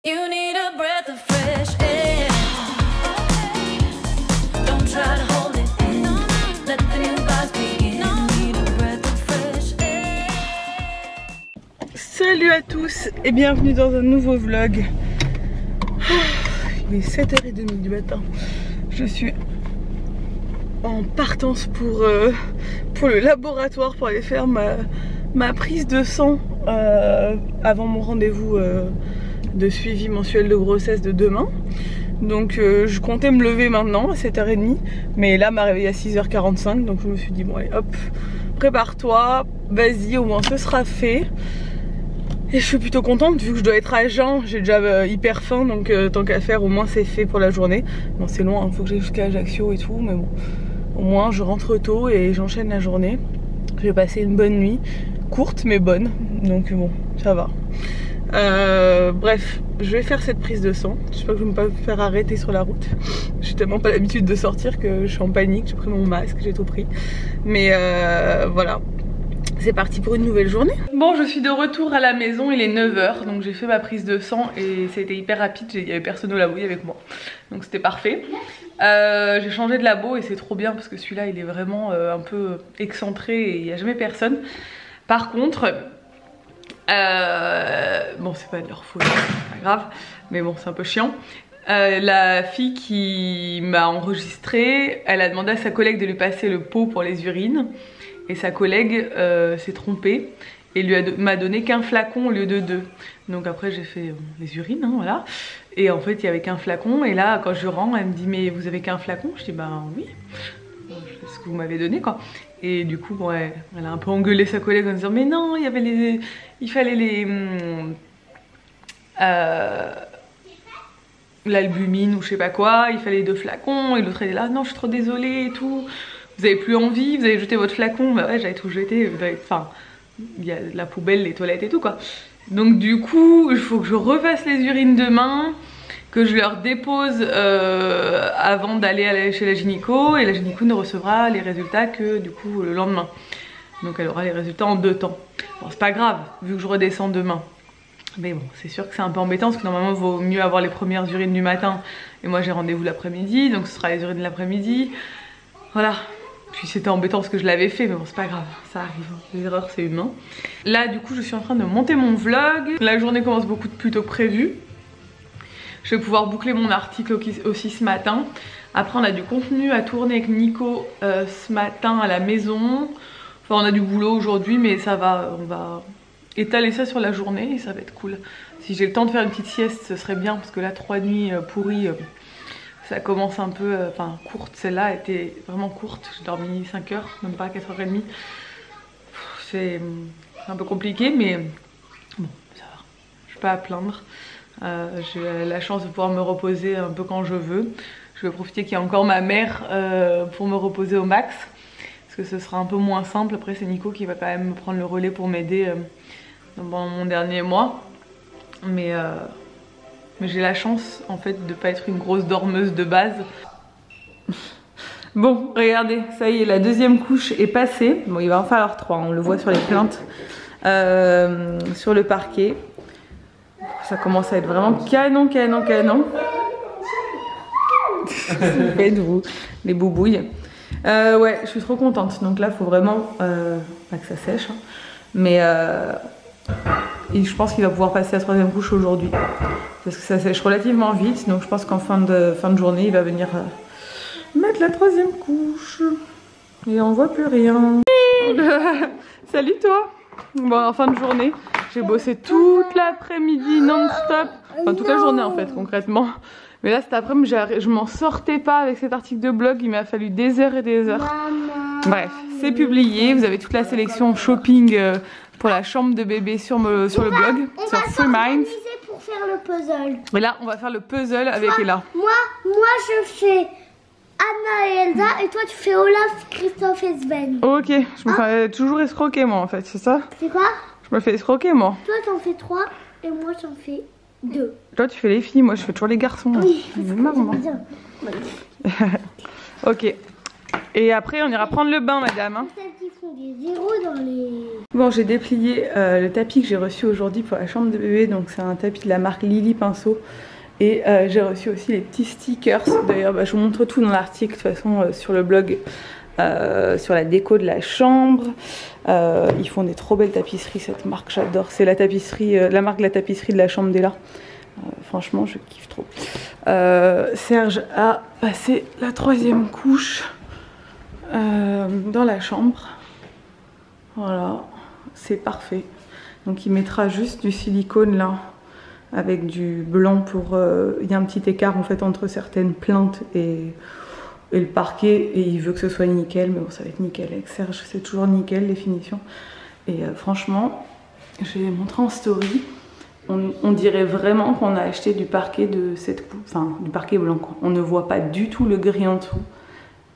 You need a breath of fresh air. Don't try to hold it in. Let the new vibes begin. You need a breath of fresh air. Salut à tous et bienvenue dans un nouveau vlog. Il est 7h30 du matin. Je suis en partance pour le laboratoire pour aller faire ma prise de sang avant mon rendez-vous de suivi mensuel de grossesse de demain. Donc je comptais me lever maintenant à 7h30, mais là m'a réveillée à 6h45, donc je me suis dit bon allez hop, prépare-toi, vas-y, au moins ce sera fait. Et je suis plutôt contente vu que je dois être à Jeun, j'ai déjà hyper faim, donc tant qu'à faire au moins c'est fait pour la journée. Bon c'est loin, il faut que j'aille jusqu'à Ajaccio et tout, mais bon, au moins je rentre tôt et j'enchaîne la journée. Je vais passer une bonne nuit, courte mais bonne, donc bon ça va. Bref, je vais faire cette prise de sang. J'espère que je ne vais pas me faire arrêter sur la route. J'ai tellement pas l'habitude de sortir que je suis en panique. J'ai pris mon masque, j'ai tout pris. Mais voilà, c'est parti pour une nouvelle journée. Bon, je suis de retour à la maison, il est 9h. Donc j'ai fait ma prise de sang et ça a été hyper rapide. Il n'y avait personne au labo avec moi, donc c'était parfait. J'ai changé de labo et c'est trop bien parce que celui-là il est vraiment un peu excentré et il n'y a jamais personne. Par contre... bon c'est pas de leur faute, c'est pas grave, mais bon c'est un peu chiant. La fille qui m'a enregistré, elle a demandé à sa collègue de lui passer le pot pour les urines. Et sa collègue s'est trompée et m'a donné qu'un flacon au lieu de 2. Donc après j'ai fait les urines, hein, voilà. Et en fait il y avait qu'un flacon et là quand je rentre elle me dit mais vous avez qu'un flacon? Je dis bah oui, c'est ce que vous m'avez donné quoi. Et du coup bon, elle a un peu engueulé sa collègue en disant mais non il y avait il fallait l'albumine ou je sais pas quoi, il fallait 2 flacons. Et l'autre elle est là non je suis trop désolée et tout, vous avez plus envie, vous avez jeté votre flacon. Bah ouais j'avais tout jeté, enfin il y a la poubelle, les toilettes et tout quoi. Donc du coup il faut que je refasse les urines demain, que je leur dépose avant d'aller chez la gynéco, et la gynéco ne recevra les résultats que du coup le lendemain. Donc elle aura les résultats en 2 temps. Bon c'est pas grave vu que je redescends demain. Mais bon c'est sûr que c'est un peu embêtant parce que normalement il vaut mieux avoir les premières urines du matin. Et moi j'ai rendez-vous l'après-midi, donc ce sera les urines de l'après-midi. Voilà. Puis c'était embêtant parce que je l'avais fait, mais bon c'est pas grave, ça arrive, les erreurs c'est humain. Là du coup je suis en train de monter mon vlog. La journée commence beaucoup plus tôt que prévu. Je vais pouvoir boucler mon article aussi ce matin. Après on a du contenu à tourner avec Nico ce matin à la maison. Enfin on a du boulot aujourd'hui mais ça va, on va étaler ça sur la journée et ça va être cool. Si j'ai le temps de faire une petite sieste ce serait bien parce que là 3 nuits pourries, ça commence un peu, enfin courte, celle-là était vraiment courte. J'ai dormi 5 heures, même pas 4h30. C'est un peu compliqué mais bon ça va, je suis pas à plaindre. J'ai la chance de pouvoir me reposer un peu quand je veux. Je vais profiter qu'il y a encore ma mère pour me reposer au max. Parce que ce sera un peu moins simple. Après c'est Nico qui va quand même me prendre le relais pour m'aider dans mon dernier mois. Mais j'ai la chance en fait de pas être une grosse dormeuse de base. Bon regardez, ça y est, la deuxième couche est passée. Bon il va en falloir 3, on le voit sur les plaintes sur le parquet. Ça commence à être vraiment canon. Faites-vous les boubouilles. Ouais, je suis trop contente. Donc là, il faut vraiment pas que ça sèche. Hein. Mais et je pense qu'il va pouvoir passer la 3e couche aujourd'hui. Parce que ça sèche relativement vite. Donc je pense qu'en fin de journée, il va venir mettre la 3e couche. Et on voit plus rien. Salut toi. Bon, en fin de journée, j'ai bossé toute l'après-midi non-stop. Enfin, toute la journée en fait, concrètement. Mais là, cet après-midi, je m'en sortais pas avec cet article de blog. Il m'a fallu des heures et des heures. Bref, c'est publié. Vous avez toute la sélection shopping pour la chambre de bébé sur le blog, sur Free Mind. Pour faire le puzzle. Et là, on va faire le puzzle avec Ella. Moi, je fais Anna et Elsa et toi tu fais Olaf, Christophe et Sven. Ok, je me fais toujours escroquer moi en fait, c'est ça? C'est quoi? Je me fais escroquer moi. Toi t'en fais 3 et moi j'en fais 2. Toi tu fais les filles, moi je fais toujours les garçons. Oui, c'est marrant moi. Ok. Et après on ira prendre le bain madame. Hein. Celles qui font des zéros dans les... Bon j'ai déplié le tapis que j'ai reçu aujourd'hui pour la chambre de bébé. Donc c'est un tapis de la marque Lily Pinceau. Et j'ai reçu aussi les petits stickers. D'ailleurs bah, je vous montre tout dans l'article de toute façon sur le blog. Sur la déco de la chambre. Ils font des trop belles tapisseries, cette marque j'adore. C'est la tapisserie, la marque de la tapisserie de la chambre d'Ella. Franchement je kiffe trop. Serge a passé la 3e couche dans la chambre. Voilà, c'est parfait. Donc il mettra juste du silicone là avec du blanc pour... il y a un petit écart en fait entre certaines plaintes et le parquet, et il veut que ce soit nickel, mais bon ça va être nickel avec Serge, c'est toujours nickel les finitions. Et franchement, j'ai montré en story, on dirait vraiment qu'on a acheté du parquet de cette coupe, enfin du parquet blanc quoi. On ne voit pas du tout le gris en dessous,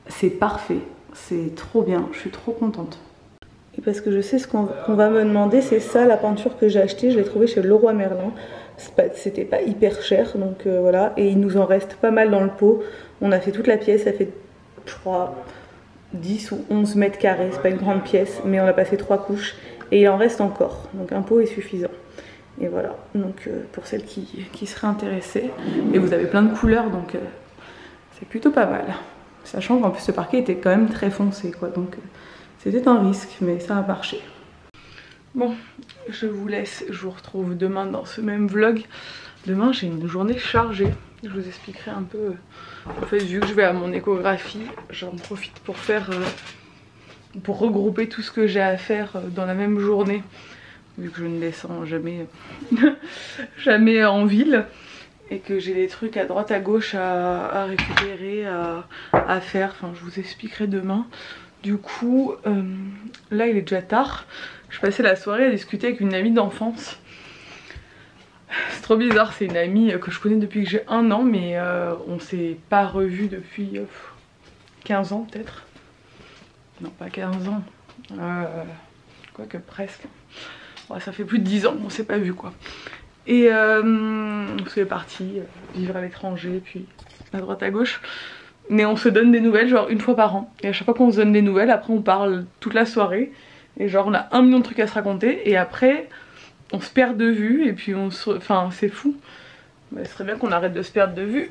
c'est parfait, c'est trop bien, je suis trop contente. Et parce que je sais ce qu'on va me demander, c'est ça la peinture que j'ai achetée, je l'ai trouvée chez Leroy Merlin. C'était pas hyper cher, donc voilà, et il nous en reste pas mal dans le pot. On a fait toute la pièce, ça fait je crois 10 ou 11 mètres carrés, c'est pas une grande pièce, mais on a passé 3 couches et il en reste encore, donc un pot est suffisant. Et voilà, donc pour celles qui seraient intéressées, et vous avez plein de couleurs, donc c'est plutôt pas mal. Sachant qu'en plus ce parquet était quand même très foncé quoi, donc c'était un risque, mais ça a marché. Bon, je vous laisse, je vous retrouve demain dans ce même vlog. Demain j'ai une journée chargée, je vous expliquerai un peu. En fait vu que je vais à mon échographie, j'en profite pour faire, pour regrouper tout ce que j'ai à faire dans la même journée. Vu que je ne descends jamais, jamais en ville. Et que j'ai des trucs à droite à gauche à récupérer, à faire, enfin je vous expliquerai demain. Du coup, là il est déjà tard. Je passais la soirée à discuter avec une amie d'enfance. C'est trop bizarre, c'est une amie que je connais depuis que j'ai 1 an, mais on s'est pas revus depuis 15 ans peut-être. Non, pas 15 ans. Quoique presque. Ouais, ça fait plus de 10 ans qu'on s'est pas vu quoi. Et on s'est parti vivre à l'étranger, puis à droite à gauche. Mais on se donne des nouvelles genre 1 fois par an. Et à chaque fois qu'on se donne des nouvelles, après on parle toute la soirée. Et genre on a 1 million de trucs à se raconter. Et après on se perd de vue. Et puis on se... Enfin c'est fou. Mais ce serait bien qu'on arrête de se perdre de vue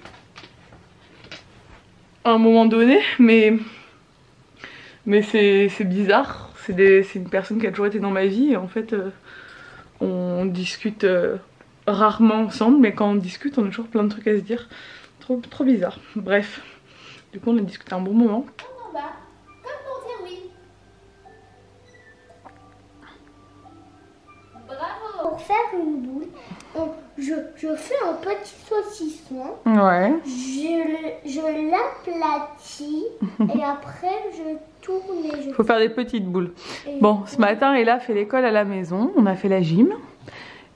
à un moment donné. Mais c'est bizarre. C'est une personne qui a toujours été dans ma vie. Et en fait on discute rarement ensemble. Mais quand on discute on a toujours plein de trucs à se dire. Trop bizarre. Bref. Du coup on a discuté un bon moment. Comme pour dire oui. Bravo. Pour faire une boule, je fais un petit saucisson. Ouais. Je l'aplatis et après je tourne et je... Faut faire des petites boules. Bon, ce matin Ella fait l'école à la maison. On a fait la gym.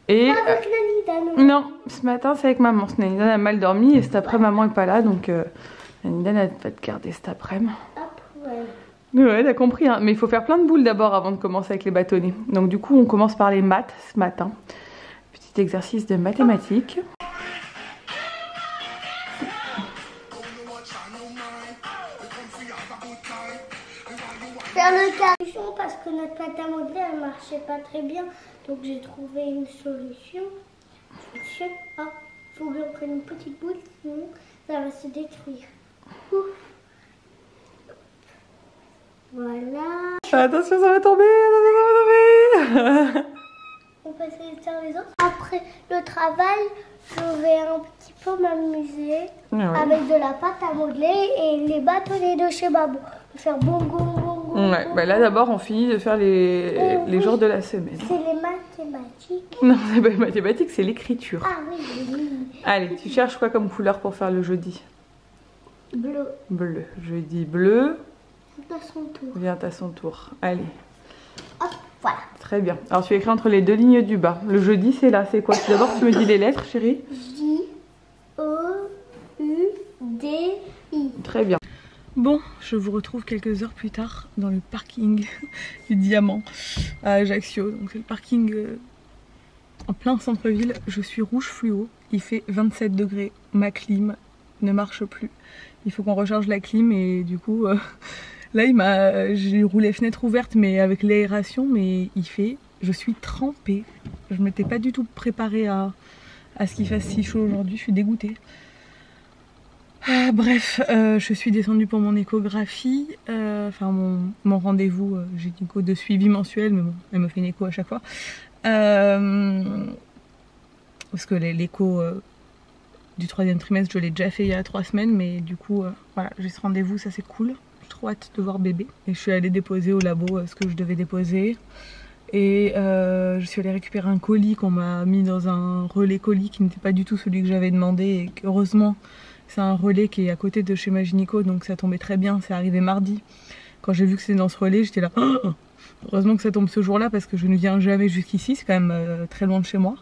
Et avec Nanida, non. non, ce matin c'est avec maman. Nanida a mal dormi et cet après maman est pas là, donc Nanida va te garder cet après-midi. Ouais, t'as compris, hein. Mais il faut faire plein de boules d'abord avant de commencer avec les bâtonnets. Donc du coup on commence par les maths ce matin. Petit exercice de mathématiques. Faire le carton parce que notre pâte à modeler elle marchait pas très bien, donc j'ai trouvé une solution. Ah, faut bien prendre une petite boule, sinon ça va se détruire. Ouf. Voilà. Attention, ça va tomber, ça va tomber. On peut essayer de faire les autres. Après le travail, je vais un petit peu m'amuser avec de la pâte à modeler et les bâtonnets de chez Babou. Faire bon, bon, bon, bon. Ouais, bah là d'abord on finit de faire les jours de la semaine. C'est les mathématiques. Non, c'est pas les mathématiques, c'est l'écriture. Ah oui, oui. Allez, tu cherches quoi comme couleur pour faire le jeudi? Bleu. Bleu. Jeudi bleu. À son tour. Viens à son tour. Allez. Hop, voilà. Très bien. Alors tu écris entre les 2 lignes du bas. Le jeudi c'est là, c'est quoi? D'abord tu me dis les lettres chérie. J, O, U, D, I. Très bien. Bon, je vous retrouve quelques heures plus tard dans le parking du Diamant à Ajaccio. Donc c'est le parking en plein centre-ville. Je suis rouge fluo, il fait 27 degrés. Ma clim ne marche plus. Il faut qu'on recharge la clim et du coup Là, j'ai roulé fenêtre ouverte, mais avec l'aération, mais je suis trempée. Je m'étais pas du tout préparée à ce qu'il fasse si chaud aujourd'hui, je suis dégoûtée. Bref, je suis descendue pour mon échographie, enfin mon rendez-vous gynéco de suivi mensuel, mais bon, elle me fait une écho à chaque fois. Parce que l'écho du 3e trimestre, je l'ai déjà fait il y a 3 semaines, mais du coup, voilà, j'ai ce rendez-vous, ça c'est cool. J'ai trop hâte de voir bébé. Et je suis allée déposer au labo ce que je devais déposer. Et je suis allée récupérer un colis qu'on m'a mis dans un relais colis qui n'était pas du tout celui que j'avais demandé. Et heureusement, c'est un relais qui est à côté de chez ma gynéco, donc ça tombait très bien. C'est arrivé mardi. Quand j'ai vu que c'était dans ce relais, j'étais là. Oh, heureusement que ça tombe ce jour-là parce que je ne viens jamais jusqu'ici. C'est quand même très loin de chez moi.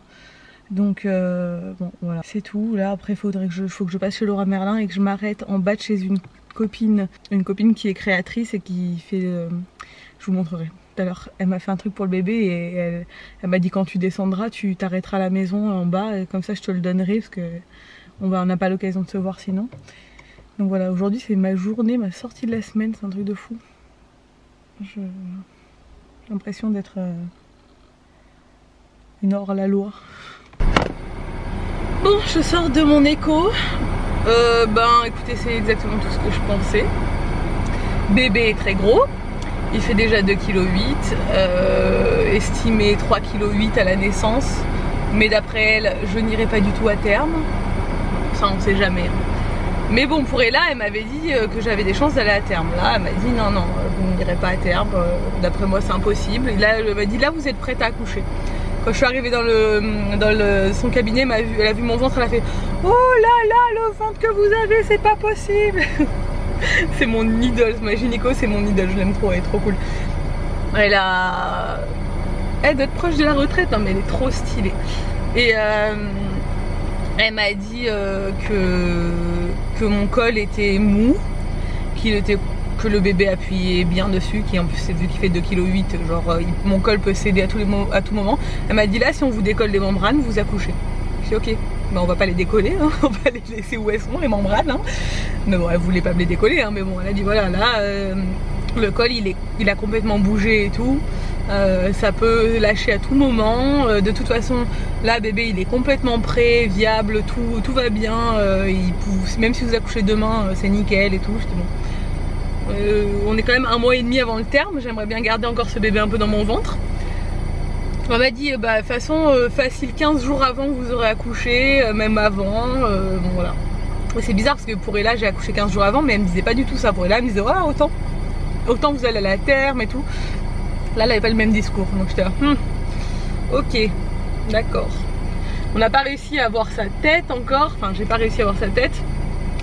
Donc bon, voilà, c'est tout. Là, après, faut que je passe chez Laura Merlin et que je m'arrête en bas de chez une copine qui est créatrice et qui fait. Je vous montrerai. Tout à l'heure, elle m'a fait un truc pour le bébé et elle m'a dit quand tu descendras, tu t'arrêteras à la maison en bas et comme ça je te le donnerai parce que on n'a pas l'occasion de se voir sinon. Donc voilà, aujourd'hui c'est ma journée, ma sortie de la semaine, c'est un truc de fou. J'ai l'impression d'être une hors-la-loi. Bon, je sors de mon écho. Écoutez, c'est exactement tout ce que je pensais. Bébé est très gros. Il fait déjà 2,8 kg, estimé 3,8 kg à la naissance. Mais d'après elle, je n'irai pas du tout à terme. Ça, on sait jamais. Mais bon, pour Ella, elle m'avait dit que j'avais des chances d'aller à terme. Là, elle m'a dit non, vous n'irez pas à terme. D'après moi, c'est impossible. Et là, elle m'a dit là, vous êtes prête à accoucher. Quand je suis arrivée dans son cabinet, elle a vu mon ventre, elle a fait oh là là, le ventre que vous avez, c'est pas possible. C'est mon idole, ma gynéco, c'est mon idole, je l'aime trop, elle est trop cool. Elle doit être proche de la retraite, hein, mais elle est trop stylée. Et elle m'a dit que mon col était mou, que le bébé appuyait bien dessus, qui en plus c'est vu qu'il fait 2,8 kg, genre mon col peut céder à tout moment. Elle m'a dit là, si on vous décolle les membranes, vous accouchez. J'ai dit ok. Ben, on va pas les décoller, hein. On va les laisser où elles sont, les membranes. Hein. Mais bon, elle voulait pas me les décoller, hein. Mais bon, elle a dit voilà, là, le col il a complètement bougé et tout. Ça peut lâcher à tout moment. De toute façon, là, bébé il est complètement prêt, viable, tout va bien. Même si vous accouchez demain, c'est nickel et tout. J'étais bon. On est quand même 1 mois et demi avant le terme. J'aimerais bien garder encore ce bébé un peu dans mon ventre. On m'a dit, de toute façon, facile 15 jours avant que vous aurez accouché, même avant, bon voilà. C'est bizarre parce que pour Ella, j'ai accouché 15 jours avant, mais elle me disait pas du tout ça. Pour Ella, elle me disait, voilà, autant vous allez aller à terme et tout. Là, elle avait pas le même discours, donc j'étais là, ok, d'accord. On n'a pas réussi à voir sa tête encore, enfin, j'ai pas réussi à voir sa tête.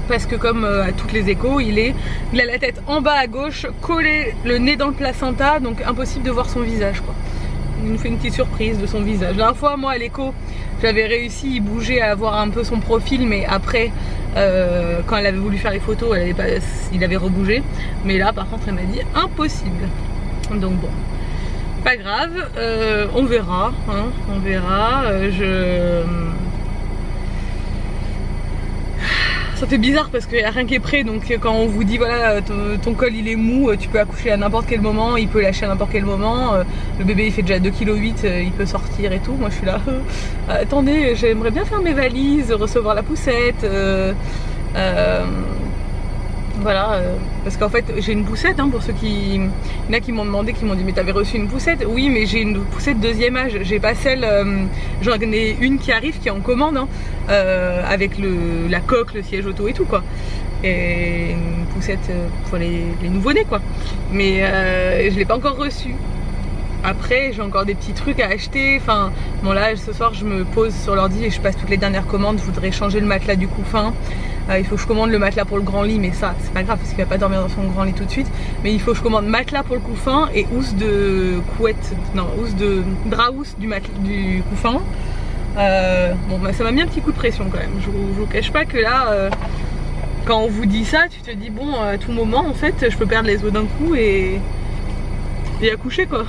Parce que comme à toutes les échos, il a la tête en bas à gauche, collé le nez dans le placenta, donc impossible de voir son visage, quoi. Il nous fait une petite surprise de son visage. La dernière fois, moi à l'écho, j'avais réussi, il bougeait à voir un peu son profil, mais après, quand elle avait voulu faire les photos, il avait rebougé. Mais là, par contre, elle m'a dit impossible. Donc bon, pas grave, on verra, hein, on verra. Ça fait bizarre parce qu'il n'y a rien qui est prêt, donc quand on vous dit voilà ton col il est mou, tu peux accoucher à n'importe quel moment, il peut lâcher à n'importe quel moment, le bébé il fait déjà 2,8 kg, il peut sortir et tout. Moi je suis là, attendez, j'aimerais bien faire mes valises, recevoir la poussette, voilà, parce qu'en fait j'ai une poussette, hein, pour ceux qui... Il y en a qui m'ont demandé, qui m'ont dit mais t'avais reçu une poussette? Oui, mais j'ai une poussette 2e âge, j'ai pas celle, j'en ai une qui arrive, qui est en commande, hein, avec la coque, le siège auto et tout quoi. Et une poussette pour les nouveau-nés quoi. Mais je l'ai pas encore reçue. Après j'ai encore des petits trucs à acheter, enfin bon là ce soir je me pose sur l'ordi et je passe toutes les dernières commandes. Je voudrais changer le matelas du couffin, il faut que je commande le matelas pour le grand lit, mais ça c'est pas grave parce qu'il va pas dormir dans son grand lit tout de suite. Mais il faut que je commande matelas pour le couffin et housse de couette, non housse de drap housse du couffin. Bon bah ça m'a mis un petit coup de pression quand même, je vous cache pas que là quand on vous dit ça tu te dis bon à tout moment en fait je peux perdre les os d'un coup et accoucher quoi.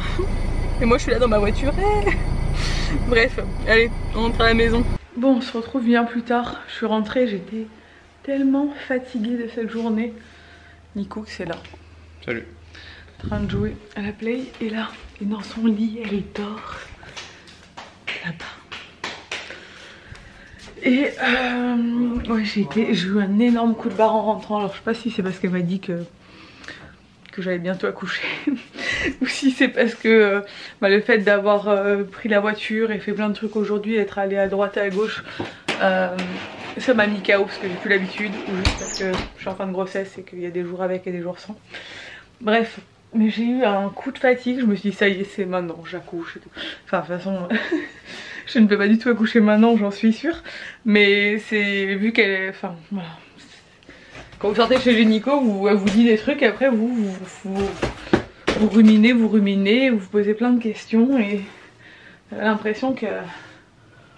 Et moi je suis là dans ma voiture. Bref, allez, on rentre à la maison. Bon, on se retrouve bien plus tard. Je suis rentrée, j'étais tellement fatiguée de cette journée. Nico c'est là. Salut. En train de jouer à la play et là, elle est dans son lit, elle dort là-bas. Et ouais, j'ai eu un énorme coup de barre en rentrant. Alors je sais pas si c'est parce qu'elle m'a dit que j'allais bientôt accoucher ou si c'est parce que le fait d'avoir pris la voiture et fait plein de trucs aujourd'hui, être allée à droite et à gauche, ça m'a mis KO parce que j'ai plus l'habitude, ou juste parce que je suis en fin de grossesse et qu'il y a des jours avec et des jours sans. Bref, mais j'ai eu un coup de fatigue, je me suis dit ça y est, c'est maintenant, j'accouche et tout. Enfin de toute façon je ne peux pas du tout accoucher maintenant, j'en suis sûre. Mais c'est vu qu'elle est... Enfin voilà. Quand vous sortez chez le gynéco, elle vous dit des trucs, et après vous ruminez, vous vous posez plein de questions et j'ai l'impression que...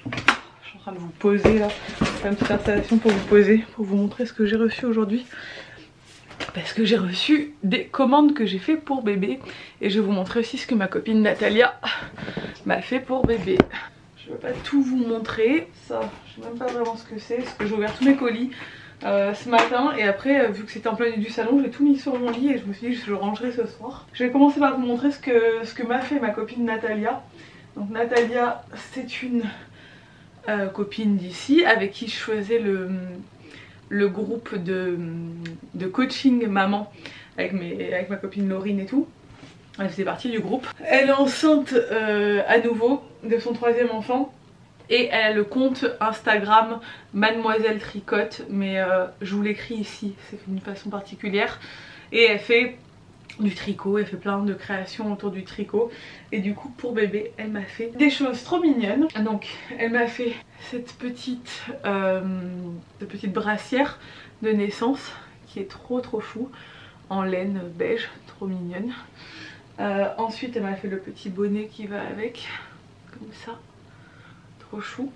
Je suis en train de vous poser là, faire une petite installation pour vous poser, pour vous montrer ce que j'ai reçu aujourd'hui. Parce que j'ai reçu des commandes que j'ai fait pour bébé et je vais vous montrer aussi ce que ma copine Natalia m'a fait pour bébé. Je ne vais pas tout vous montrer, ça je sais même pas vraiment ce que c'est, parce que j'ai ouvert tous mes colis ce matin et après vu que c'était en plein milieu du salon, j'ai tout mis sur mon lit et je me suis dit que je le rangerai ce soir. Je vais commencer par vous montrer ce que m'a fait ma copine Natalia. Donc Natalia, c'est une copine d'ici avec qui je faisais le groupe de coaching maman avec ma copine Laurine et tout. Elle faisait partie du groupe. Elle est enceinte à nouveau de son 3e enfant. Et elle a le compte Instagram Mademoiselle Tricote, mais je vous l'écris ici, c'est une façon particulière. Et elle fait du tricot, elle fait plein de créations autour du tricot. Et du coup pour bébé, elle m'a fait des choses trop mignonnes. Donc elle m'a fait cette petite brassière de naissance qui est trop chou, en laine beige, trop mignonne. Ensuite elle m'a fait le petit bonnet qui va avec, comme ça. Chou,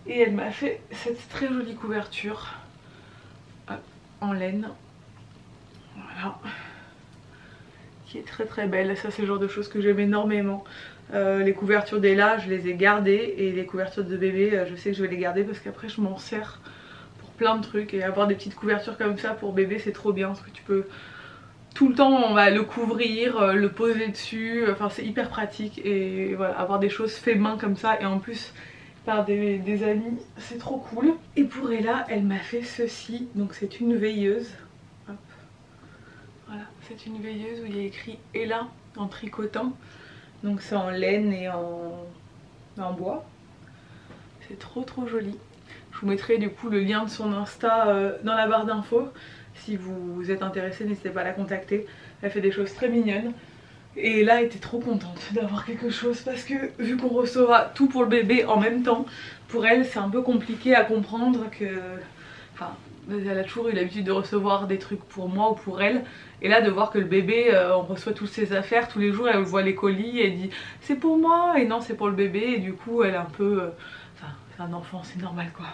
et elle m'a fait cette très jolie couverture en laine, voilà, qui est très belle. Ça c'est le genre de choses que j'aime énormément. Les couvertures d'Ella je les ai gardées et les couvertures de bébé je sais que je vais les garder parce qu'après je m'en sers pour plein de trucs, et avoir des petites couvertures comme ça pour bébé c'est trop bien parce que tu peux tout le temps on va le couvrir, le poser dessus, enfin c'est hyper pratique. Et voilà, avoir des choses fait main comme ça et en plus par des amis, c'est trop cool. Et pour Ella, elle m'a fait ceci, donc c'est une veilleuse. Hop. Voilà, c'est une veilleuse où il y a écrit Ella en tricotant. Donc c'est en laine et en bois. C'est trop joli. Je vous mettrai du coup le lien de son Insta dans la barre d'infos. Si vous êtes intéressé, n'hésitez pas à la contacter. Elle fait des choses très mignonnes. Et là, elle était trop contente d'avoir quelque chose parce que vu qu'on recevra tout pour le bébé en même temps, pour elle c'est un peu compliqué à comprendre que... Enfin, elle a toujours eu l'habitude de recevoir des trucs pour moi ou pour elle. Et là de voir que le bébé, on reçoit toutes ses affaires tous les jours, elle voit les colis et elle dit c'est pour moi et non c'est pour le bébé. Et du coup elle est un peu... Enfin, c'est un enfant, c'est normal quoi.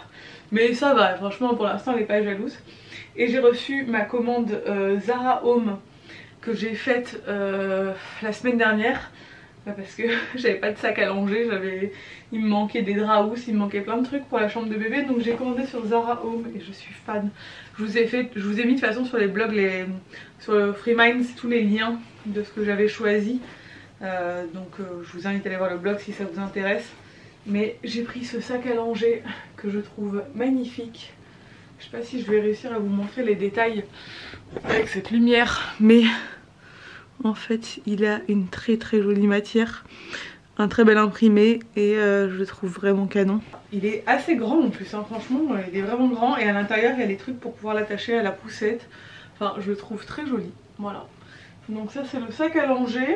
Mais ça va, franchement pour l'instant elle n'est pas jalouse. Et j'ai reçu ma commande Zara Home que j'ai faite la semaine dernière parce que j'avais pas de sac à langer, il me manquait des draps housses, il me manquait plein de trucs pour la chambre de bébé, donc j'ai commandé sur Zara Home et je suis fan. Je vous ai mis de toute façon sur les blogs, sur le Freemind, tous les liens de ce que j'avais choisi, donc je vous invite à aller voir le blog si ça vous intéresse. Mais j'ai pris ce sac à langer que je trouve magnifique. Je sais pas si je vais réussir à vous montrer les détails avec cette lumière, mais en fait il a une très jolie matière, un très bel imprimé et je le trouve vraiment canon. Il est assez grand en plus, hein, franchement il est vraiment grand, et à l'intérieur il y a des trucs pour pouvoir l'attacher à la poussette. Enfin je le trouve très joli, voilà. Donc ça c'est le sac à langer.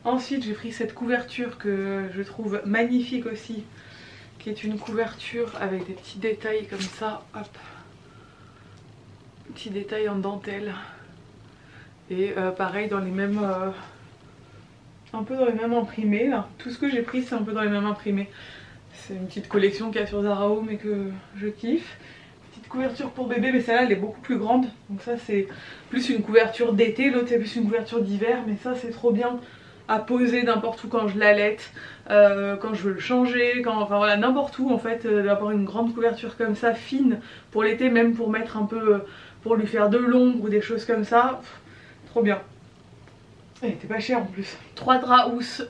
Ensuite j'ai pris cette couverture que je trouve magnifique aussi, qui est une couverture avec des petits détails comme ça, hop, petits détails en dentelle, et pareil dans les mêmes, un peu dans les mêmes imprimés là. Tout ce que j'ai pris c'est un peu dans les mêmes imprimés. C'est une petite collection qu'il y a sur Zara Home et que je kiffe. Petite couverture pour bébé, mais celle-là elle est beaucoup plus grande, donc ça c'est plus une couverture d'été, l'autre c'est plus une couverture d'hiver, mais ça c'est trop bien à poser n'importe où quand je l'allaite, quand je veux le changer, enfin voilà, n'importe où en fait, d'avoir une grande couverture comme ça, fine, pour l'été, même pour mettre un peu, pour lui faire de l'ombre ou des choses comme ça, trop bien. Il était pas cher en plus. 3 draps housses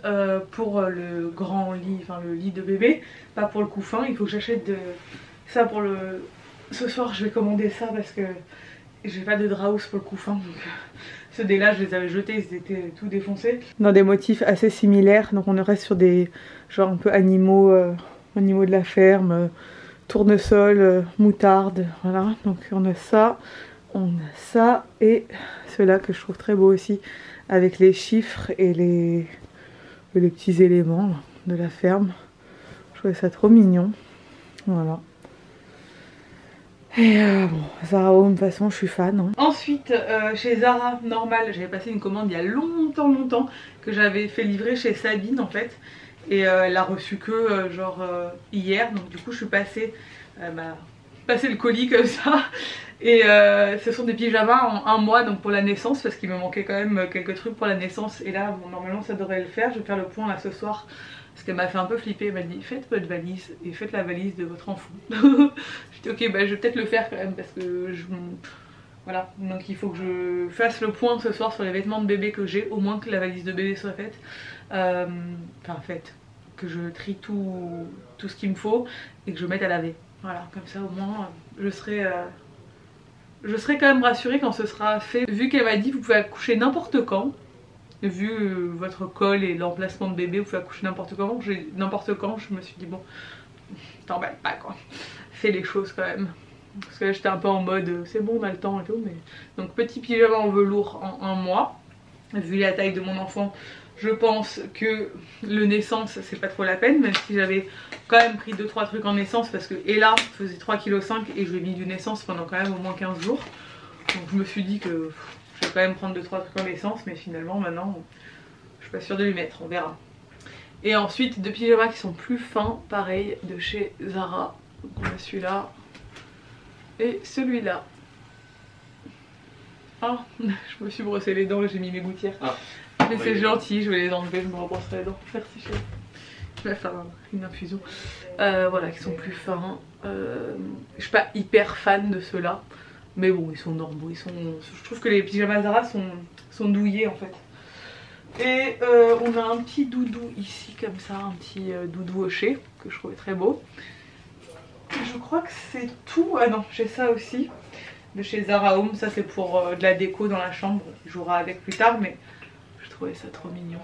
pour le grand lit, enfin le lit de bébé, pas pour le couffin. Il faut que j'achète ça pour le... Ce soir je vais commander ça parce que j'ai pas de draps housses pour le couffin. Donc ceux des là je les avais jetés, ils étaient tout défoncés. Dans des motifs assez similaires, donc on reste sur des genre un peu animaux de la ferme, tournesol, moutarde, voilà. Donc on a ça et ceux-là que je trouve très beau aussi, avec les chiffres et les petits éléments de la ferme. Je trouvais ça trop mignon. Voilà. Et bon, Zara Home, de toute façon, je suis fan. Hein. Ensuite, chez Zara, normal, j'avais passé une commande il y a longtemps que j'avais fait livrer chez Sabine en fait. Et elle l'a reçu que hier. Donc du coup, je suis passée, passer le colis comme ça. Et ce sont des pyjamas en 1 mois, donc pour la naissance, parce qu'il me manquait quand même quelques trucs pour la naissesse. Et là, bon, normalement ça devrait le faire. Je vais faire le point là ce soir, parce qu'elle m'a fait un peu flipper. Elle m'a dit faites votre valise et faites la valise de votre enfant. J'ai dit ok, bah, je vais peut-être le faire quand même, parce que voilà, donc il faut que je fasse le point ce soir sur les vêtements de bébé que j'ai, au moins que la valise de bébé soit faite. Enfin faite, que je trie tout ce qu'il me faut et que je mette à laver. Voilà, comme ça au moins je serai quand même rassurée quand ce sera fait. Vu qu'elle m'a dit vous pouvez accoucher n'importe quand, vu votre col et l'emplacement de bébé, vous pouvez accoucher n'importe quand. Je me suis dit bon, t'emballe pas quoi, fais les choses quand même. Parce que là j'étais un peu en mode c'est bon on a le temps et tout. Mais... Donc petit pyjama en velours en 1 mois. Vu la taille de mon enfant, je pense que le naissance c'est pas trop la peine, même si j'avais quand même pris 2-3 trucs en naissance parce que Ella faisait 3,5 kg et je lui ai mis du naissance pendant quand même au moins 15 jours. Donc je me suis dit que je vais quand même prendre 2-3 trucs en naissance, mais finalement maintenant je suis pas sûre de lui mettre, on verra. Et ensuite 2 pyjamas qui sont plus fins, pareil de chez Zara. Donc on a celui-là et celui-là. Ah, je me suis brossé les dents et j'ai mis mes gouttières. Ah. Mais c'est gentil, je vais les enlever, je me rebrosserai les dents. Merci chérie. Je vais faire une infusion. Voilà, qui sont plus fins. Je suis pas hyper fan de ceux-là. Mais bon, ils sont normaux. Je trouve que les pyjamas Zara sont douillés en fait. Et on a un petit doudou ici comme ça, un petit doudou hoché que je trouvais très beau. Je crois que c'est tout. Ah non, j'ai ça aussi. De chez Zara Home, ça c'est pour de la déco dans la chambre, il jouera avec plus tard, mais je trouvais ça trop mignon.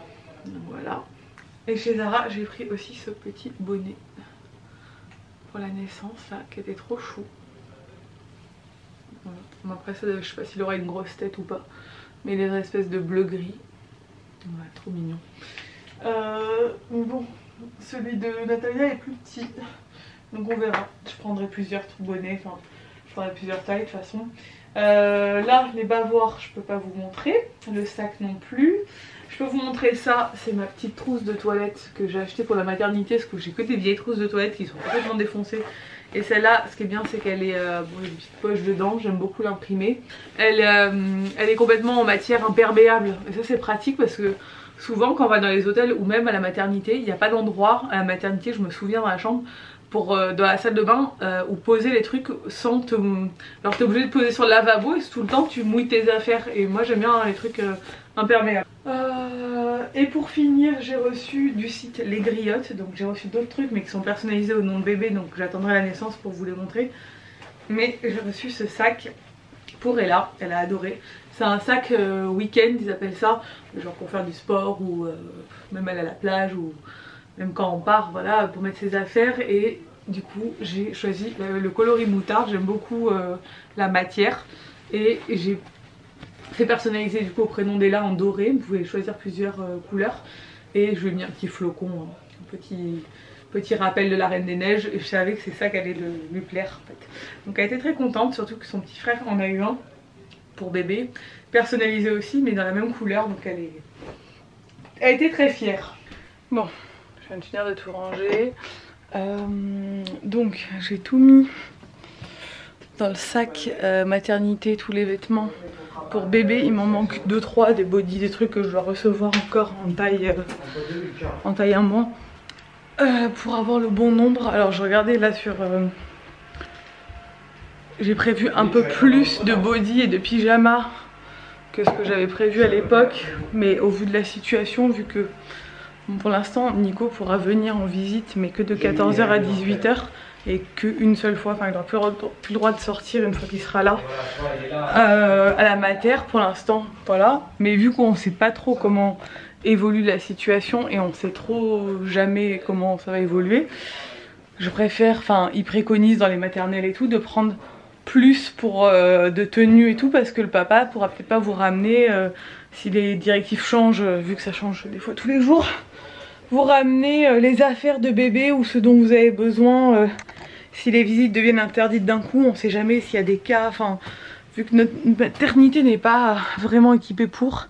Donc voilà. Et chez Zara, j'ai pris aussi ce petit bonnet pour la naissance là, qui était trop chou. Voilà. Après ça, je sais pas s'il aura une grosse tête ou pas, mais il est des espèces de bleu gris. Voilà, trop mignon. Bon, celui de Natalia est plus petit, donc on verra. Je prendrai plusieurs bonnets, enfin je prendrai plusieurs tailles de toute façon. Là les bavoirs je peux pas vous montrer, le sac non plus. Je peux vous montrer ça, c'est ma petite trousse de toilette que j'ai acheté pour la maternité, parce que j'ai que des vieilles trousses de toilette qui sont complètement défoncées. Et celle-là, ce qui est bien, c'est qu'elle est, bon, il y a une petite poche dedans, j'aime beaucoup l'imprimer. Elle est complètement en matière imperméable, et ça c'est pratique parce que souvent quand on va dans les hôtels ou même à la maternité, il n'y a pas d'endroit à la maternité, je me souviens dans la chambre, pour dans la salle de bain où poser les trucs sans te... Alors t'es obligé de poser sur le lavabo et tout le temps tu mouilles tes affaires, et moi j'aime bien les trucs imperméables. Et pour finir, j'ai reçu du site Les Griottes, donc j'ai reçu d'autres trucs mais qui sont personnalisés au nom de bébé, donc j'attendrai la naissance pour vous les montrer. Mais j'ai reçu ce sac pour Ella, elle a adoré. C'est un sac week-end, ils appellent ça, genre pour faire du sport ou même aller à la plage ou même quand on part, voilà, pour mettre ses affaires. Et du coup j'ai choisi le coloris moutarde, j'aime beaucoup la matière, et j'ai fait personnaliser du coup au prénom d'Ella en doré. Vous pouvez choisir plusieurs couleurs, et je lui ai mis un petit flocon, un petit rappel de la Reine des Neiges, et je savais que c'est ça qui allait lui plaire en fait. Donc elle était très contente, surtout que son petit frère en a eu un pour bébé, personnalisé aussi mais dans la même couleur, donc elle était très fière. Bon, je viens de finir de tout ranger, donc j'ai tout mis dans le sac maternité, tous les vêtements pour bébé. Il m'en manque 2-3, des bodys, des trucs que je dois recevoir encore en taille 1 mois, pour avoir le bon nombre. Alors je regardais là sur... j'ai prévu un peu plus de body et de pyjama que ce que j'avais prévu à l'époque, mais au vu de la situation, vu que bon, pour l'instant Nico pourra venir en visite mais que de 14h à 18h et qu'une seule fois, enfin il n'aura plus le droit de sortir une fois qu'il sera là à la mater pour l'instant, voilà. Mais vu qu'on ne sait pas trop comment évolue la situation et on ne sait trop jamais comment ça va évoluer, je préfère, enfin ils préconisent dans les maternelles et tout de prendre plus pour de tenue et tout, parce que le papa pourra peut-être pas vous ramener si les directives changent, vu que ça change des fois tous les jours, vous ramener les affaires de bébé ou ce dont vous avez besoin si les visites deviennent interdites d'un coup. On sait jamais s'il y a des cas, enfin vu que notre maternité n'est pas vraiment équipée pour,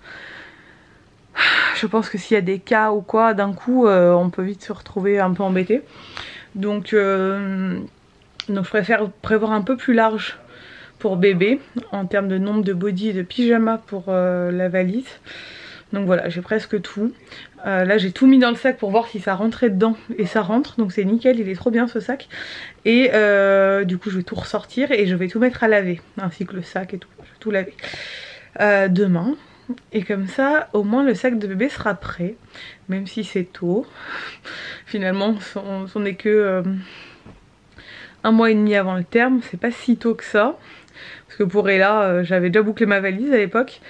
je pense que s'il y a des cas ou quoi d'un coup on peut vite se retrouver un peu embêté. Donc je préfère prévoir un peu plus large pour bébé en termes de nombre de body et de pyjama pour la valise. Donc voilà, j'ai presque tout. Là j'ai tout mis dans le sac pour voir si ça rentrait dedans, et ça rentre, donc c'est nickel, il est trop bien ce sac. Et du coup je vais tout ressortir et je vais tout mettre à laver, ainsi que le sac et tout, je vais tout laver demain. Et comme ça au moins le sac de bébé sera prêt, même si c'est tôt. Finalement on n'est que 1 mois et demi avant le terme, c'est pas si tôt que ça. Parce que pour Ella, j'avais déjà bouclé ma valise à l'époque.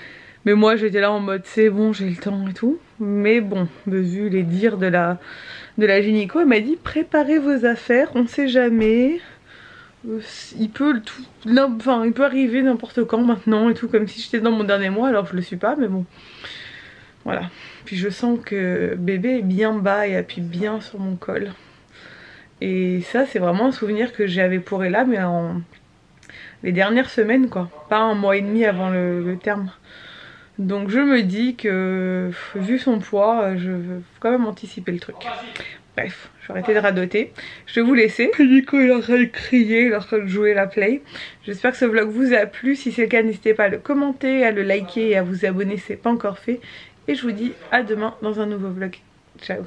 Mais moi j'étais là en mode c'est bon, j'ai le temps et tout. Mais bon, vu les dires de la gynéco, elle m'a dit préparez vos affaires, on sait jamais. Il peut arriver n'importe quand maintenant et tout, comme si j'étais dans mon dernier mois, alors je le suis pas, mais bon. Voilà. Puis je sens que bébé est bien bas et appuie bien sur mon col. Et ça c'est vraiment un souvenir que j'avais pour Ella, mais les dernières semaines quoi, pas 1 mois et demi avant le terme. Donc je me dis que vu son poids, je veux quand même anticiper le truc. Bref, je vais arrêter de radoter, je vais vous laisser. Nico il est en train de crier, il est en train de jouer la play. J'espère que ce vlog vous a plu, si c'est le cas n'hésitez pas à le commenter, à le liker et à vous abonner si ce n'est pas encore fait. Et je vous dis à demain dans un nouveau vlog. Ciao.